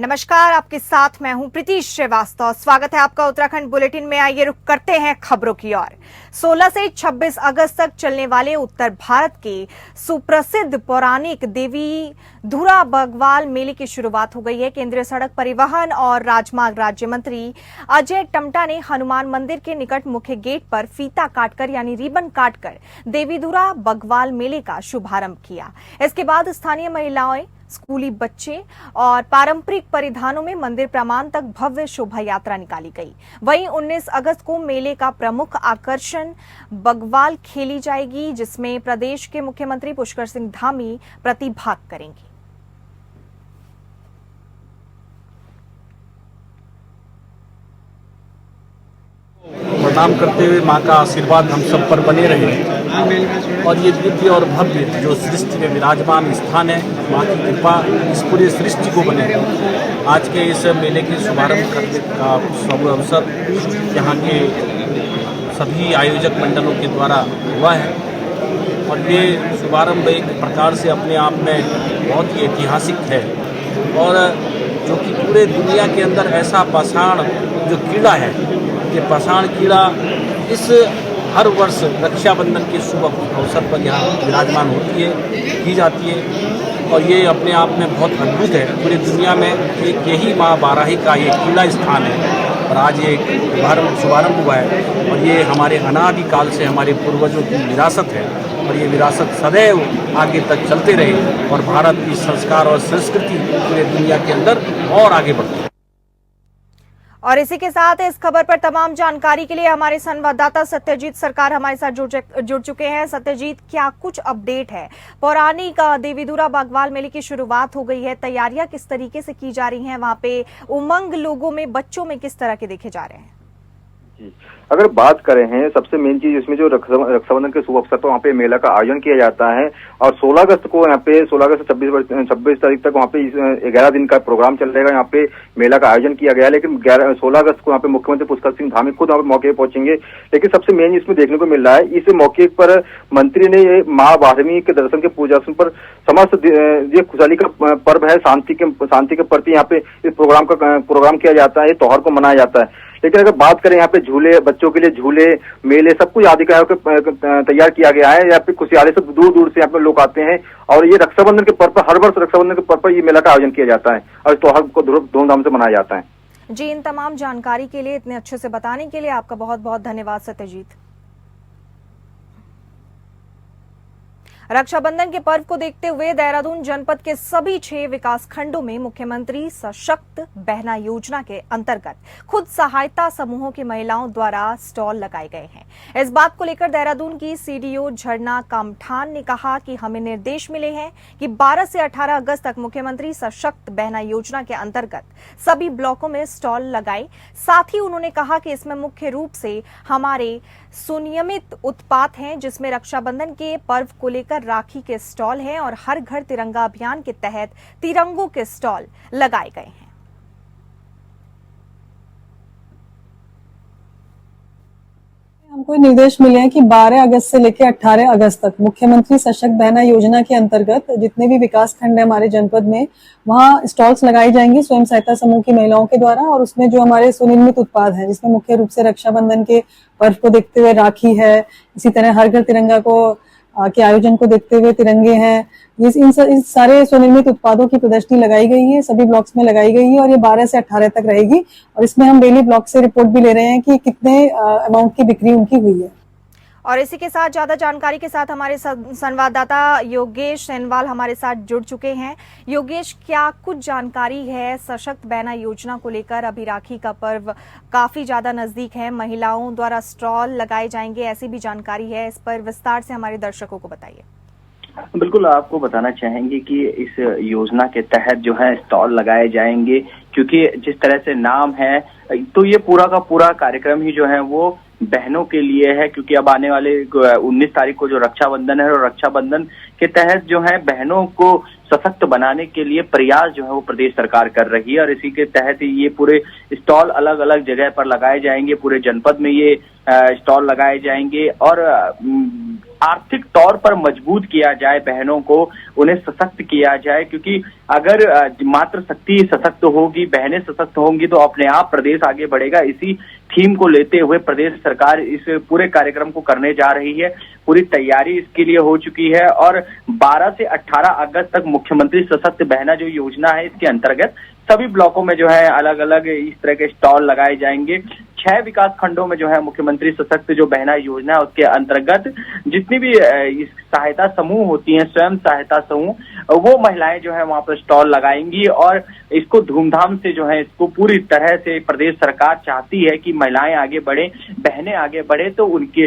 नमस्कार, आपके साथ मैं हूं प्रीति श्रीवास्तव। स्वागत है आपका उत्तराखंड बुलेटिन में। आइए रुक करते हैं खबरों की ओर। 16 से 26 अगस्त तक चलने वाले उत्तर भारत के सुप्रसिद्ध पौराणिक देवी धुरा बग्वाल मेले की शुरुआत हो गई है। केंद्रीय सड़क परिवहन और राजमार्ग राज्य मंत्री अजय टम्टा ने हनुमान मंदिर के निकट मुख्य गेट पर फीता काटकर यानी रिबन काटकर देवी धुरा बग्वाल मेले का शुभारंभ किया। इसके बाद स्थानीय महिलाएं, स्कूली बच्चे और पारंपरिक परिधानों में मंदिर प्रमाण तक भव्य शोभा यात्रा निकाली गई। वहीं 19 अगस्त को मेले का प्रमुख आकर्षण बग्वाल खेली जाएगी, जिसमें प्रदेश के मुख्यमंत्री पुष्कर सिंह धामी प्रतिभाग करेंगे। प्रणाम करते हुए माँ का आशीर्वाद हम सब पर बने रहे और ये दिव्य और भव्य जो सृष्टि में विराजमान स्थान है, माँ की कृपा इस पूरे सृष्टि को बने। आज के इस मेले के शुभारंभ करने का शुभ अवसर यहाँ के सभी आयोजक मंडलों के द्वारा हुआ है और ये शुभारंभ एक प्रकार से अपने आप में बहुत ही ऐतिहासिक है और जो कि पूरे दुनिया के अंदर ऐसा पाषाण जो कीड़ा है, ये पाषाण कीड़ा इस हर वर्ष रक्षाबंधन के शुभ अवसर पर यहाँ विराजमान होती है, की जाती है और ये अपने आप में बहुत अद्भुत है। पूरी दुनिया में एक यही माँ बाराही का ये कीड़ा स्थान है और आज ये शुभारंभ हुआ है और ये हमारे अनादिकाल से हमारे पूर्वजों की विरासत है और ये विरासत सदैव आगे तक चलते रहे और भारत की संस्कार और संस्कृति पूरे दुनिया के अंदर और आगे बढ़ती है। और इसी के साथ इस खबर पर तमाम जानकारी के लिए हमारे संवाददाता सत्यजीत सरकार हमारे साथ जुड़ चुके हैं। सत्यजीत, क्या कुछ अपडेट है? पौराणिक देवी धुरा बग्वाल मेले की शुरुआत हो गई है, तैयारियां किस तरीके से की जा रही हैं? वहां पे उमंग लोगों में, बच्चों में किस तरह के देखे जा रहे हैं? अगर बात करें हैं, सबसे मेन चीज इसमें जो रक्षाबंधन के शुभ अवसर पर वहाँ पे मेला का आयोजन किया जाता है और 16 अगस्त को यहाँ पे 16 अगस्त से 26 तारीख तक वहाँ पे 11 दिन का प्रोग्राम चल रहेगा। यहाँ पे मेला का आयोजन किया गया है, लेकिन 16 अगस्त को यहाँ पे मुख्यमंत्री पुष्कर सिंह धामी खुद वहाँ पे मौके पर पहुंचेंगे। लेकिन सबसे मेन इसमें देखने को मिल रहा है, इस मौके पर मंत्री ने माँ वाराही के दर्शन के पूजा पर समस्त ये खुशहाली का पर्व है, शांति के प्रति यहाँ पे इस प्रोग्राम किया जाता है, त्योहार को मनाया जाता है। लेकिन अगर बात करें यहाँ पे झूले, बच्चों के लिए झूले, मेले, सब कुछ आदि का तैयार किया गया है। यहाँ पे खुशहाली से दूर दूर से यहाँ पे लोग आते हैं और ये रक्षाबंधन के पर्व पर, हर वर्ष रक्षाबंधन के पर्व पर ये मेला का आयोजन किया जाता है और इस त्योहार को धूमधाम से मनाया जाता है। जी, इन तमाम जानकारी के लिए, इतने अच्छे से बताने के लिए आपका बहुत बहुत धन्यवाद सत्यजीत। रक्षाबंधन के पर्व को देखते हुए देहरादून जनपद के सभी 6 विकास खंडों में मुख्यमंत्री सशक्त बहना योजना के अंतर्गत खुद सहायता समूहों की महिलाओं द्वारा स्टॉल लगाए गए हैं। इस बात को लेकर देहरादून की सीडीओ झरना कामठान ने कहा कि हमें निर्देश मिले हैं कि 12 से 18 अगस्त तक मुख्यमंत्री सशक्त बहना योजना के अंतर्गत सभी ब्लॉकों में स्टॉल लगाए। साथ ही उन्होंने कहा कि इसमें मुख्य रूप से हमारे सुनियमित उत्पाद हैं, जिसमें रक्षाबंधन के पर्व को लेकर राखी के स्टॉल हैं और हर घर तिरंगा अभियान के तहत तिरंगों के स्टॉल लगाए गए हैं। हमको निर्देश मिले हैं कि 12 अगस्त से लेकर 18 अगस्त तक मुख्यमंत्री सशक्त बहना योजना के अंतर्गत जितने भी विकास खंड है हमारे जनपद में, वहाँ स्टॉल्स लगाई जाएंगी स्वयं सहायता समूह की महिलाओं के द्वारा और उसमें जो हमारे सुनिर्मित उत्पाद हैं, जिसमें मुख्य रूप से रक्षाबंधन के पर्व को देखते हुए राखी है, इसी तरह हर घर तिरंगा के आयोजन को देखते हुए तिरंगे हैं, इन सारे स्वनिर्मित उत्पादों की प्रदर्शनी लगाई गई है, सभी ब्लॉक्स में लगाई गई है और ये 12 से 18 तक रहेगी और इसमें हम डेली ब्लॉक से रिपोर्ट भी ले रहे हैं कि कितने अमाउंट की बिक्री उनकी हुई है। और इसी के साथ ज्यादा जानकारी के साथ हमारे संवाददाता योगेश सेनवाल हमारे साथ जुड़ चुके हैं। योगेश, क्या कुछ जानकारी है सशक्त बहना योजना को लेकर? अभी राखी का पर्व काफी ज्यादा नजदीक है, महिलाओं द्वारा स्टॉल लगाए जाएंगे, ऐसी भी जानकारी है। इस पर विस्तार से हमारे दर्शकों को बताइए। बिल्कुल, आपको बताना चाहेंगे कि इस योजना के तहत जो है स्टॉल लगाए जाएंगे, क्योंकि जिस तरह से नाम है तो ये पूरा का पूरा कार्यक्रम ही जो है वो बहनों के लिए है, क्योंकि अब आने वाले 19 तारीख को जो रक्षाबंधन है, और रक्षाबंधन के तहत जो है बहनों को सशक्त बनाने के लिए प्रयास जो है वो प्रदेश सरकार कर रही है। और इसी के तहत ये पूरे स्टॉल अलग अलग जगह पर लगाए जाएंगे, पूरे जनपद में ये स्टॉल लगाए जाएंगे और आर्थिक तौर पर मजबूत किया जाए बहनों को, उन्हें सशक्त किया जाए। क्योंकि अगर मात्र शक्ति सशक्त होगी, बहनें सशक्त होंगी तो अपने आप प्रदेश आगे बढ़ेगा। इसी थीम को लेते हुए प्रदेश सरकार इस पूरे कार्यक्रम को करने जा रही है। पूरी तैयारी इसके लिए हो चुकी है और 12 से 18 अगस्त तक मुख्यमंत्री सशक्त बहना जो योजना है, इसके अंतर्गत सभी ब्लॉकों में जो है अलग अलग इस तरह के स्टॉल लगाए जाएंगे। 6 विकास खंडों में जो है मुख्यमंत्री सशक्त जो बहना योजना है उसके अंतर्गत जितनी भी इस सहायता समूह होती हैं, स्वयं सहायता समूह, वो महिलाएं जो है वहां पर स्टॉल लगाएंगी और इसको धूमधाम से जो है इसको पूरी तरह से प्रदेश सरकार चाहती है कि महिलाएं आगे बढ़े, बहनें आगे बढ़े, तो उनके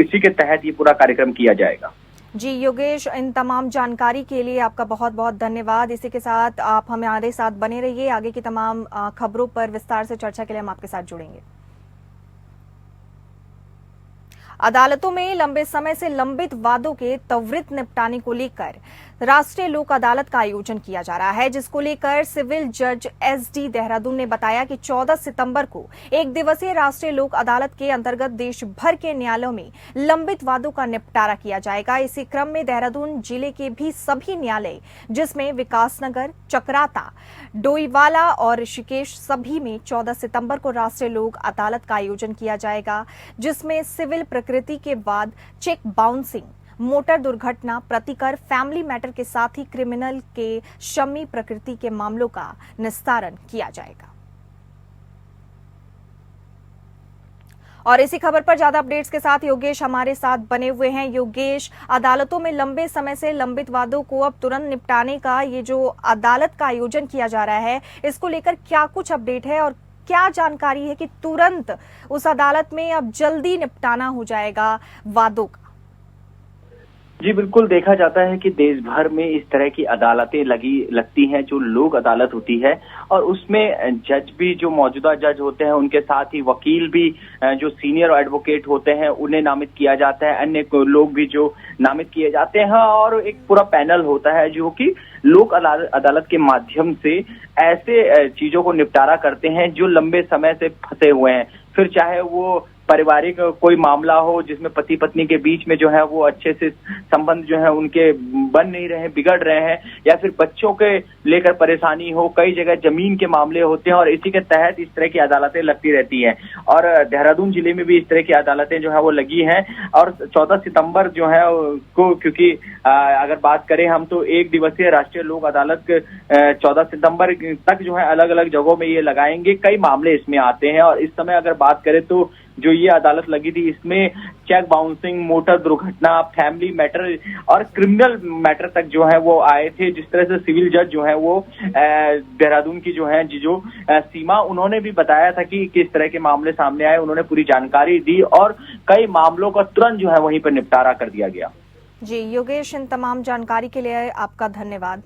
इसी के तहत ये पूरा कार्यक्रम किया जाएगा। जी योगेश, इन तमाम जानकारी के लिए आपका बहुत बहुत धन्यवाद। इसी के साथ आप हमारे साथ बने रहिए, आगे की तमाम खबरों पर विस्तार से चर्चा के लिए हम आपके साथ जुड़ेंगे। अदालतों में लंबे समय से लंबित वादों के त्वरित निपटाने को लेकर राष्ट्रीय लोक अदालत का आयोजन किया जा रहा है, जिसको लेकर सिविल जज SD देहरादून ने बताया कि 14 सितंबर को एक दिवसीय राष्ट्रीय लोक अदालत के अंतर्गत देश भर के न्यायालयों में लंबित वादों का निपटारा किया जाएगा। इसी क्रम में देहरादून जिले के भी सभी न्यायालय, जिसमें विकासनगर, चकराता, डोईवाला और ऋषिकेश, सभी में 14 सितंबर को राष्ट्रीय लोक अदालत का आयोजन किया जाएगा, जिसमें सिविल प्रकृति के बाद चेक बाउंसिंग, मोटर दुर्घटना, प्रतिकर, फैमिली मैटर के साथ ही क्रिमिनल के शमी प्रकृति के मामलों का निस्तारण किया जाएगा। और इसी खबर पर ज्यादा अपडेट्स के साथ योगेश हमारे साथ बने हुए हैं। योगेश, अदालतों में लंबे समय से लंबित वादों को अब तुरंत निपटाने का ये जो अदालत का आयोजन किया जा रहा है, इसको लेकर क्या कुछ अपडेट है और क्या जानकारी है कि तुरंत उस अदालत में अब जल्दी निपटाना हो जाएगा वादों का? जी बिल्कुल, देखा जाता है कि देश भर में इस तरह की अदालतें लगती हैं जो लोक अदालत होती है, और उसमें जज भी जो मौजूदा जज होते हैं उनके साथ ही वकील भी जो सीनियर एडवोकेट होते हैं उन्हें नामित किया जाता है, अन्य लोग भी जो नामित किए जाते हैं, और एक पूरा पैनल होता है जो कि लोक अदालत के माध्यम से ऐसे चीजों को निपटारा करते हैं जो लंबे समय से फंसे हुए हैं। फिर चाहे वो पारिवारिक कोई मामला हो जिसमें पति पत्नी के बीच में जो है वो अच्छे से संबंध जो है उनके बन नहीं रहे, बिगड़ रहे हैं, या फिर बच्चों के लेकर परेशानी हो, कई जगह जमीन के मामले होते हैं, और इसी के तहत इस तरह की अदालतें लगती रहती हैं। और देहरादून जिले में भी इस तरह की अदालतें जो है वो लगी हैं। और 14 सितंबर जो है को, क्योंकि अगर बात करें हम तो एक दिवसीय राष्ट्रीय लोक अदालत 14 सितंबर तक जो है अलग अलग जगहों में ये लगाएंगे। कई मामले इसमें आते हैं, और इस समय अगर बात करें तो जो ये अदालत लगी थी इसमें चेक बाउंसिंग, मोटर दुर्घटना, फैमिली मैटर और क्रिमिनल मैटर तक जो है वो आए थे। जिस तरह से सिविल जज जो है वो देहरादून की जो है जो सीमा, उन्होंने भी बताया था कि किस तरह के मामले सामने आए, उन्होंने पूरी जानकारी दी और कई मामलों का तुरंत जो है वहीं पर निपटारा कर दिया गया। जी योगेश, इन तमाम जानकारी के लिए आपका धन्यवाद।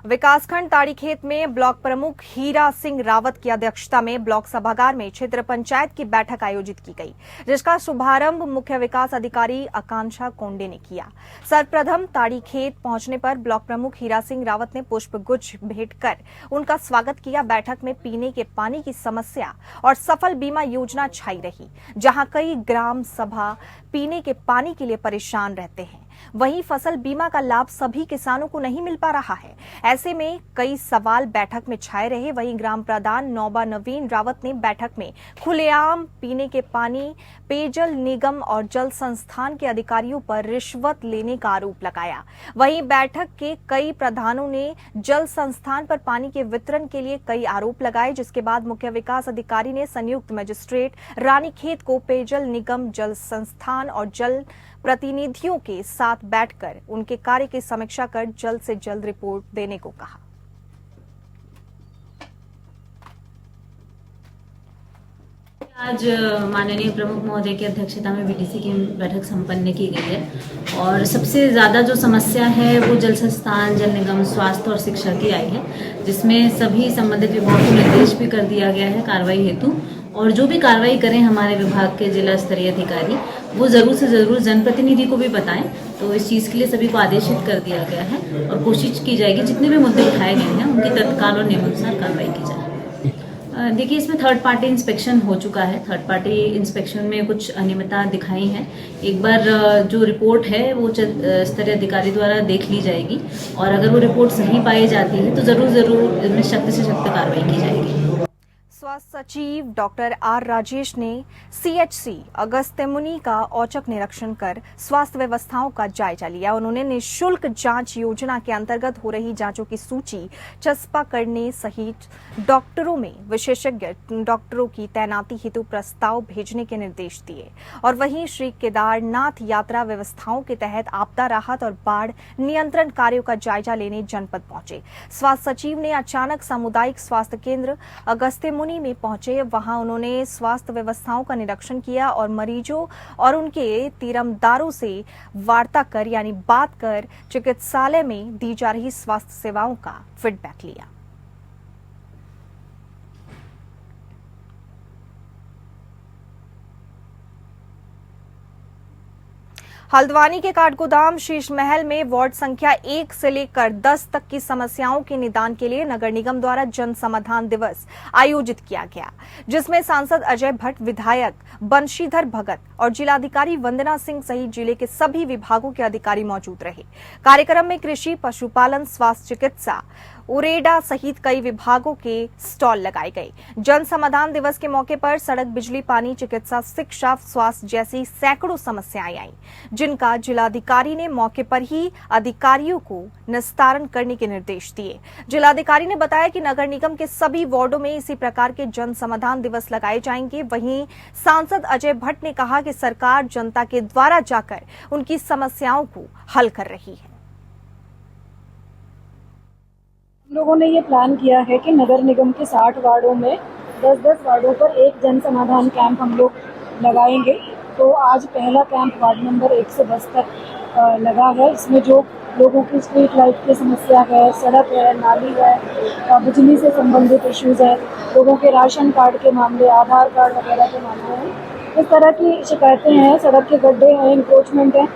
विकासखंड ताड़ीखेत में ब्लॉक प्रमुख हीरा सिंह रावत की अध्यक्षता में ब्लॉक सभागार में क्षेत्र पंचायत की बैठक आयोजित की गई, जिसका शुभारंभ मुख्य विकास अधिकारी आकांक्षा कोंडे ने किया। सर्वप्रथम ताड़ीखेत पहुंचने पर ब्लॉक प्रमुख हीरा सिंह रावत ने पुष्प गुच्छ भेंट कर उनका स्वागत किया। बैठक में पीने के पानी की समस्या और सफल बीमा योजना छाई रही, जहां कई ग्राम सभा पीने के पानी के लिए परेशान रहते हैं। वहीं फसल बीमा का लाभ सभी किसानों को नहीं मिल पा रहा है। ऐसे में कई सवाल बैठक में छाए रहे। वहीं ग्राम प्रधान नौबा नवीन रावत ने बैठक में खुलेआम पीने के पानी, पेयजल निगम और जल संस्थान के अधिकारियों पर रिश्वत लेने का आरोप लगाया। वहीं बैठक के कई प्रधानों ने जल संस्थान पर पानी के वितरण के लिए कई आरोप लगाए, जिसके बाद मुख्य विकास अधिकारी ने संयुक्त मजिस्ट्रेट रानीखेत को पेयजल निगम, जल संस्थान और जल प्रतिनिधियों के साथ बैठकर उनके कार्य की समीक्षा कर जल्द से जल्द रिपोर्ट देने को कहा। आज माननीय प्रमुख महोदय की अध्यक्षता में बीडीसी की बैठक संपन्न की गई है और सबसे ज़्यादा जो समस्या है वो जल संस्थान, जल निगम, स्वास्थ्य और शिक्षा की आई है, जिसमें सभी संबंधित विभागों को निर्देश भी कर दिया गया है कार्रवाई हेतु। और जो भी कार्रवाई करें हमारे विभाग के जिला स्तरीय अधिकारी वो ज़रूर से ज़रूर जनप्रतिनिधि को भी बताएं। तो इस चीज़ के लिए सभी को आदेशित कर दिया गया है और कोशिश की जाएगी जितने भी मुद्दे उठाए गए हैं उनकी तत्काल और नियमानुसार कार्रवाई की जाए। देखिए, इसमें थर्ड पार्टी इंस्पेक्शन हो चुका है। थर्ड पार्टी इंस्पेक्शन में कुछ अनियमितता दिखाई हैं। एक बार जो रिपोर्ट है वो स्तरीय अधिकारी द्वारा देख ली जाएगी और अगर वो रिपोर्ट सही पाई जाती है तो ज़रूर इसमें सख्त से सख्त कार्रवाई की जाएगी। स्वास्थ्य सचिव डॉक्टर आर राजेश ने सीएचसी अगस्त्यमुनि का औचक निरीक्षण कर स्वास्थ्य व्यवस्थाओं का जायजा लिया। उन्होंने निःशुल्क जांच योजना के अंतर्गत हो रही जांचों की सूची चस्पा करने सहित डॉक्टरों में विशेषज्ञ डॉक्टरों की तैनाती हेतु प्रस्ताव भेजने के निर्देश दिए। और वहीं श्री केदारनाथ यात्रा व्यवस्थाओं के तहत आपदा राहत और बाढ़ नियंत्रण कार्यों का जायजा लेने जनपद पहुंचे। स्वास्थ्य सचिव ने अचानक सामुदायिक स्वास्थ्य केंद्र अगस्त्यमुनि में पहुंचे। वहां उन्होंने स्वास्थ्य व्यवस्थाओं का निरीक्षण किया और मरीजों और उनके तीरमदारों से वार्ता कर यानी बात कर चिकित्सालय में दी जा रही स्वास्थ्य सेवाओं का फीडबैक लिया। हल्द्वानी के काठगोदाम शीश महल में वार्ड संख्या 1 से लेकर 10 तक की समस्याओं के निदान के लिए नगर निगम द्वारा जन समाधान दिवस आयोजित किया गया, जिसमें सांसद अजय भट्ट, विधायक बंशीधर भगत और जिलाधिकारी वंदना सिंह सहित जिले के सभी विभागों के अधिकारी मौजूद रहे। कार्यक्रम में कृषि, पशुपालन, स्वास्थ्य चिकित्सा, उरेडा सहित कई विभागों के स्टॉल लगाए गए। जन समाधान दिवस के मौके पर सड़क, बिजली, पानी, चिकित्सा, शिक्षा, स्वास्थ्य जैसी सैकड़ों समस्याएं आईं, जिनका जिलाधिकारी ने मौके पर ही अधिकारियों को निस्तारण करने के निर्देश दिए। जिलाधिकारी ने बताया कि नगर निगम के सभी वार्डों में इसी प्रकार के जन समाधान दिवस लगाए जाएंगे। वहीं सांसद अजय भट्ट ने कहा कि सरकार जनता के द्वारा जाकर उनकी समस्याओं को हल कर रही है। लोगों ने ये प्लान किया है कि नगर निगम के 60 वार्डों में 10-10 वार्डों पर एक जन समाधान कैंप हम लोग लगाएंगे। तो आज पहला कैंप वार्ड नंबर 1 से 10 तक लगा है। इसमें जो लोगों की स्ट्रीट लाइट की समस्या है, सड़क है, नाली है, बिजली से संबंधित इश्यूज है, लोगों के राशन कार्ड के मामले, आधार कार्ड वगैरह के मामले हैं, इस तरह की शिकायतें हैं, सड़क के गड्ढे हैं, इंक्रोचमेंट हैं,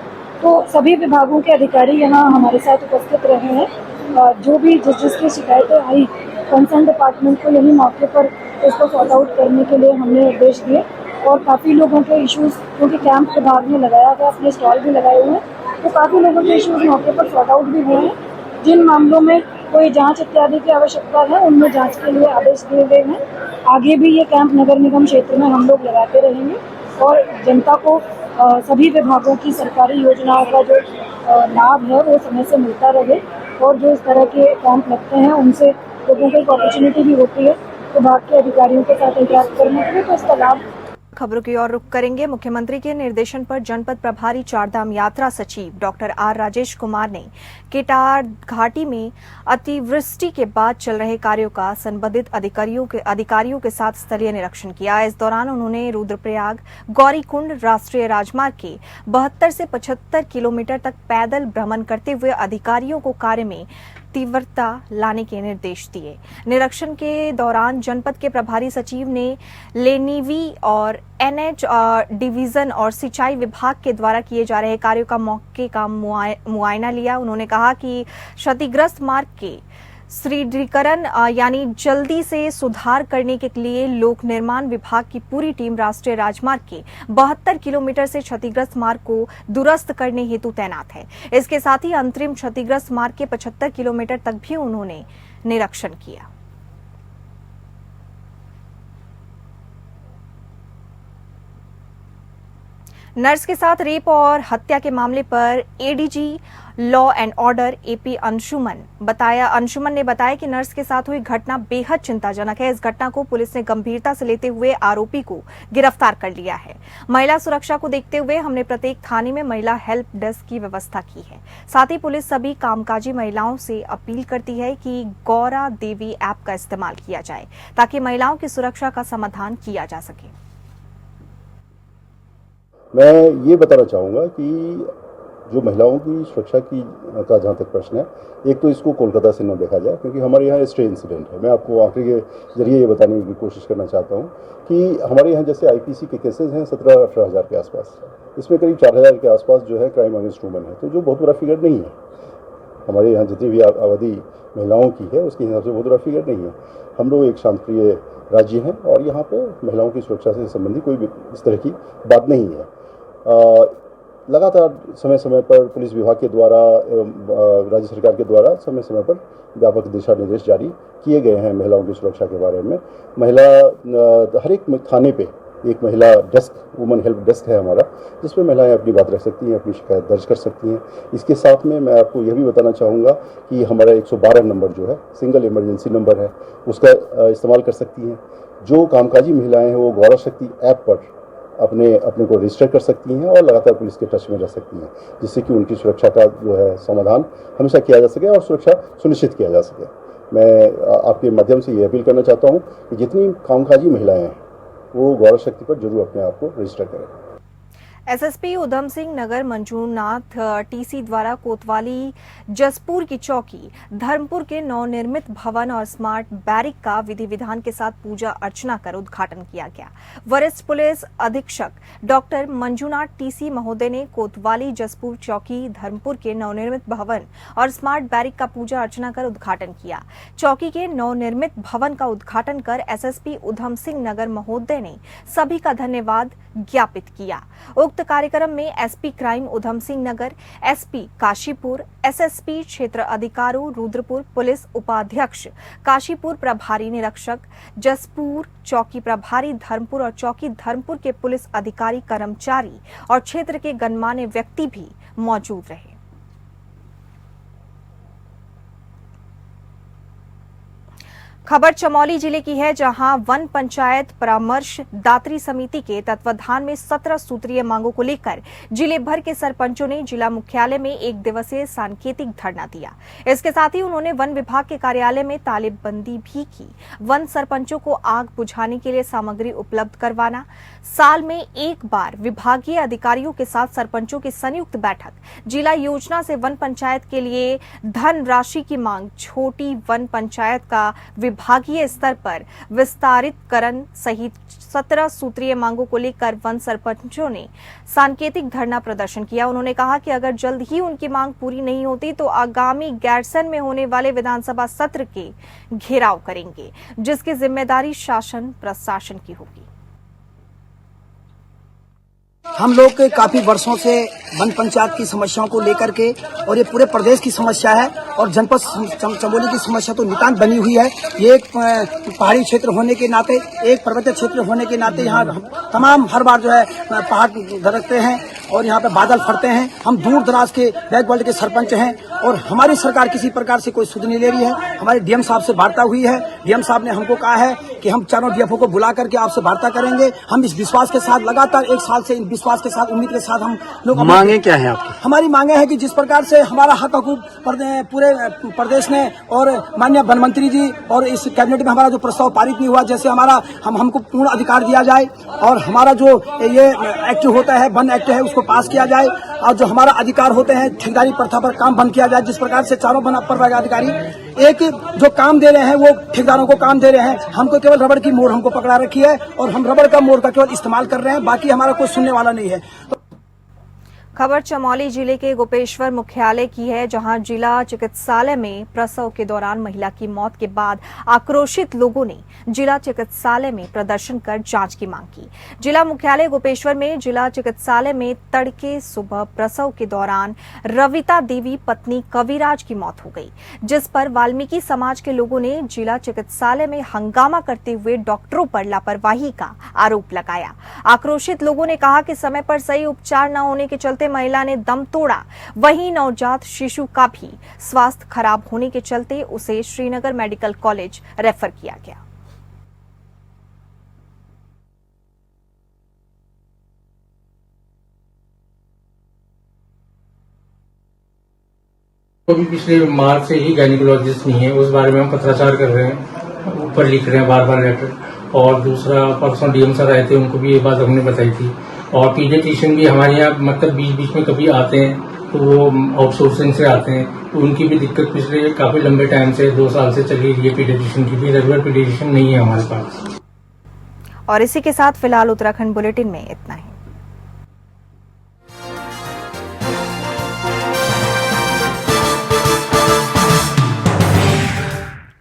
तो सभी विभागों के अधिकारी यहाँ हमारे साथ उपस्थित रहे हैं। जो भी जिसकी शिकायतें आई कंसर्न डिपार्टमेंट को यही मौके पर उसको सॉर्ट आउट करने के लिए हमने निर्देश दिए। और काफ़ी लोगों के इश्यूज, क्योंकि कैंप विभाग ने लगाया गया, अपने स्टॉल भी लगाए हुए हैं, तो काफ़ी लोगों के इश्यूज मौके पर सॉर्ट आउट भी हुए हैं। जिन मामलों में कोई जांच इत्यादि की आवश्यकता है उनमें जांच के लिए आदेश दिए गए हैं। आगे भी ये कैंप नगर निगम क्षेत्र में हम लोग लगाते रहेंगे और जनता को सभी विभागों की सरकारी योजनाओं का जो लाभ है वो समय से मिलता रहे। और जो इस तरह के कैंप लगते हैं उनसे लोगों को एक अपॉर्चुनिटी भी होती है विभाग के अधिकारियों के साथ इंटरेक्ट करने के लिए, तो इसका लाभ। खबरों की ओर रुख करेंगे। मुख्यमंत्री के निर्देशन पर जनपद प्रभारी चारधाम यात्रा सचिव डॉक्टर आर राजेश कुमार ने केटार घाटी में अतिवृष्टि के बाद चल रहे कार्यों का संबंधित अधिकारियों के साथ स्थलीय निरीक्षण किया। इस दौरान उन्होंने रुद्रप्रयाग गौरीकुंड राष्ट्रीय राजमार्ग के 72 से 75 किलोमीटर तक पैदल भ्रमण करते हुए अधिकारियों को कार्य में तीव्रता लाने के निर्देश दिए। निरीक्षण के दौरान जनपद के प्रभारी सचिव ने लेनीवी और एनएच डिवीजन और सिंचाई विभाग के द्वारा किए जा रहे कार्यों का मौके का मुआयना लिया। उन्होंने कहा कि क्षतिग्रस्त मार्ग के सुदृढ़ीकरण यानी जल्दी से सुधार करने के लिए लोक निर्माण विभाग की पूरी टीम राष्ट्रीय राजमार्ग के 72 किलोमीटर से क्षतिग्रस्त मार्ग को दुरुस्त करने हेतु तैनात है। इसके साथ ही अंतरिम क्षतिग्रस्त मार्ग के 75 किलोमीटर तक भी उन्होंने निरीक्षण किया। नर्स के साथ रेप और हत्या के मामले पर ADG law and order AP Anshuman ने बताया कि नर्स के साथ हुई घटना बेहद चिंताजनक है। इस घटना को पुलिस ने गंभीरता से लेते हुए आरोपी को गिरफ्तार कर लिया है। महिला सुरक्षा को देखते हुए हमने प्रत्येक थाने में महिला हेल्प डेस्क की व्यवस्था की है। साथ ही पुलिस सभी कामकाजी महिलाओं से अपील करती है कि गौरा देवी ऐप का इस्तेमाल किया जाए ताकि महिलाओं की सुरक्षा का समाधान किया जा सके। मैं ये बताना चाहूँगा कि जो महिलाओं की सुरक्षा की का जहाँ तक प्रश्न है, एक तो इसको कोलकाता से न देखा जाए, क्योंकि हमारे यहाँ स्ट्रे इंसिडेंट है। मैं आपको आंकड़े के जरिए ये बताने की कोशिश करना चाहता हूँ कि हमारे यहाँ जैसे आईपीसी के केसेस हैं 17-18 हज़ार के आसपास, इसमें करीब 4 हज़ार के आसपास जो है क्राइम अगेंस्ट वुमेन है, तो जो बहुत बड़ा फिगर नहीं है। हमारे यहाँ जितनी भी आबादी महिलाओं की है उसके हिसाब से बहुत बड़ा फिगर नहीं है। हम लोग एक शांतिप्रिय राज्य हैं और यहाँ पे महिलाओं की सुरक्षा से संबंधित कोई भी इस तरह की बात नहीं है। लगातार समय समय पर पुलिस विभाग के द्वारा एवं राज्य सरकार के द्वारा समय समय पर व्यापक दिशा निर्देश जारी किए गए हैं महिलाओं की सुरक्षा के बारे में। हर एक थाने पे एक महिला डेस्क, वुमन हेल्प डेस्क है हमारा, जिसमें महिलाएं अपनी बात रख सकती हैं, अपनी शिकायत दर्ज कर सकती हैं। इसके साथ में मैं आपको यह भी बताना चाहूँगा कि हमारा 112 नंबर जो है सिंगल इमरजेंसी नंबर है, उसका इस्तेमाल कर सकती हैं। जो कामकाजी महिलाएं हैं वो गौरव शक्ति ऐप पर अपने को रजिस्टर कर सकती हैं और लगातार पुलिस के टच में रह सकती हैं, जिससे कि उनकी सुरक्षा का जो है समाधान हमेशा किया जा सके और सुरक्षा सुनिश्चित किया जा सके। मैं आपके माध्यम से ये अपील करना चाहता हूँ कि जितनी कामकाजी महिलाएं हैं वो गौरव शक्ति पर जरूर अपने आप को रजिस्टर करें। एसएसपी उधम सिंह नगर मंजूनाथ टीसी द्वारा कोतवाली जसपुर की चौकी, धर्मपुर के नवनिर्मित भवन और स्मार्ट बैरिक का विधि विधान के साथ पूजा अर्चना कर उद्घाटन किया गया। वरिष्ठ पुलिस अधीक्षक डॉक्टर मंजूनाथ टीसी महोदय ने कोतवाली जसपुर चौकी, धर्मपुर के नवनिर्मित भवन और स्मार्ट बैरिक का पूजा अर्चना कर उद्घाटन किया। चौकी के नवनिर्मित भवन का उद्घाटन कर एसएसपी उधम सिंह नगर महोदय ने सभी का धन्यवाद ज्ञापित किया। उक्त कार्यक्रम में SP crime Udham Singh Nagar, SP Kashipur, SSP क्षेत्र अधिकारी रुद्रपुर, पुलिस उपाध्यक्ष काशीपुर, प्रभारी निरीक्षक जसपुर, चौकी प्रभारी धर्मपुर और चौकी धर्मपुर के पुलिस अधिकारी, कर्मचारी और क्षेत्र के गणमान्य व्यक्ति भी मौजूद रहे। खबर चमोली जिले की है, जहां वन पंचायत परामर्श दात्री समिति के तत्वाधान में 17 सूत्रीय मांगों को लेकर जिले भर के सरपंचों ने जिला मुख्यालय में एक दिवसीय सांकेतिक धरना दिया। इसके साथ ही उन्होंने वन विभाग के कार्यालय में तालेबंदी भी की। वन सरपंचों को आग बुझाने के लिए सामग्री उपलब्ध करवाना, साल में एक बार विभागीय अधिकारियों के साथ सरपंचों की संयुक्त बैठक, जिला योजना से वन पंचायत के लिए धन राशि की मांग, छोटी वन पंचायत का विभागीय स्तर पर विस्तारितकरण सहित 17 सूत्रीय मांगों को लेकर वन सरपंचों ने सांकेतिक धरना प्रदर्शन किया। उन्होंने कहा कि अगर जल्द ही उनकी मांग पूरी नहीं होती तो आगामी गैरसैंण में होने वाले विधानसभा सत्र के घेराव करेंगे, जिसकी जिम्मेदारी शासन प्रशासन की होगी। हम लोग के काफी वर्षों से वन पंचायत की समस्याओं को लेकर के, और ये पूरे प्रदेश की समस्या है और जनपद चमोली की समस्या तो नितांत बनी हुई है। ये एक पहाड़ी क्षेत्र होने के नाते, एक पर्वतीय क्षेत्र होने के नाते यहाँ तमाम हर बार जो है पहाड़ दरकते हैं और यहाँ पे बादल फटते हैं। हम दूर दराज के बैकवर्ड के सरपंच हैं और हमारी सरकार किसी प्रकार से कोई सुध नहीं ले रही है। हमारे डीएम साहब से वार्ता हुई है, डीएम साहब ने हमको कहा है कि हम चारों डीएफओ को बुला करके आपसे वार्ता करेंगे। हम इस विश्वास के साथ लगातार एक साल से विश्वास के साथ, उम्मीद के साथ हम लोग मांगे क्या है आपकी? हमारी मांगे है कि जिस प्रकार से हमारा हक हकूक पूरे प्रदेश ने और माननीय वन मंत्री जी और इस कैबिनेट में हमारा जो प्रस्ताव पारित नहीं हुआ, जैसे हमारा हमको पूर्ण अधिकार दिया जाए और हमारा जो ये एक्ट होता है, वन एक्ट है, उसको पास किया जाए और जो हमारा अधिकार होते हैं ठेकेदारी प्रथा पर काम बंद किया जाए। जिस प्रकार से चारों वन अपर अधिकारी एक जो काम दे रहे हैं वो ठेकेदारों को काम दे रहे हैं, हमको केवल रबड़ की मोड़ हमको पकड़ा रखी है और हम रबड़ का मोड़ का केवल इस्तेमाल कर रहे हैं, बाकी हमारा कोई सुनने वाला नहीं है। खबर चमोली जिले के गोपेश्वर मुख्यालय की है, जहां जिला चिकित्सालय में प्रसव के दौरान महिला की मौत के बाद आक्रोशित लोगों ने जिला चिकित्सालय में प्रदर्शन कर जांच की मांग की। जिला मुख्यालय गोपेश्वर में जिला चिकित्सालय में तड़के सुबह प्रसव के दौरान रविता देवी पत्नी कविराज की मौत हो गई, जिस पर वाल्मीकि समाज के लोगों ने जिला चिकित्सालय में हंगामा करते हुए डॉक्टरों पर लापरवाही का आरोप लगाया। आक्रोशित लोगों ने कहा कि समय पर सही उपचार न होने के चलते महिला ने दम तोड़ा। वहीं नवजात शिशु का भी स्वास्थ्य खराब होने के चलते उसे श्रीनगर मेडिकल कॉलेज रेफर किया गया। तो भी पिछले मार्च से ही गायनिकोलॉजिस्ट नहीं है, उस बारे में हम पत्राचार कर रहे हैं, ऊपर लिख रहे हैं बार बार लेटर। और दूसरा परसों डीएम सर आए थे, उनको भी ये बात हमने बताई थी और पीडियाट्रिशियन भी हमारे यहाँ मतलब बीच बीच में कभी आते हैं तो वो आउटसोर्सिंग से आते हैं, तो उनकी भी दिक्कत पिछले काफी लंबे टाइम से 2 साल से चली रही है। पीडियाट्रिशियन की भी रेगुलर पीडियाट्रिशियन नहीं है हमारे पास। और इसी के साथ फिलहाल उत्तराखंड बुलेटिन में इतना ही।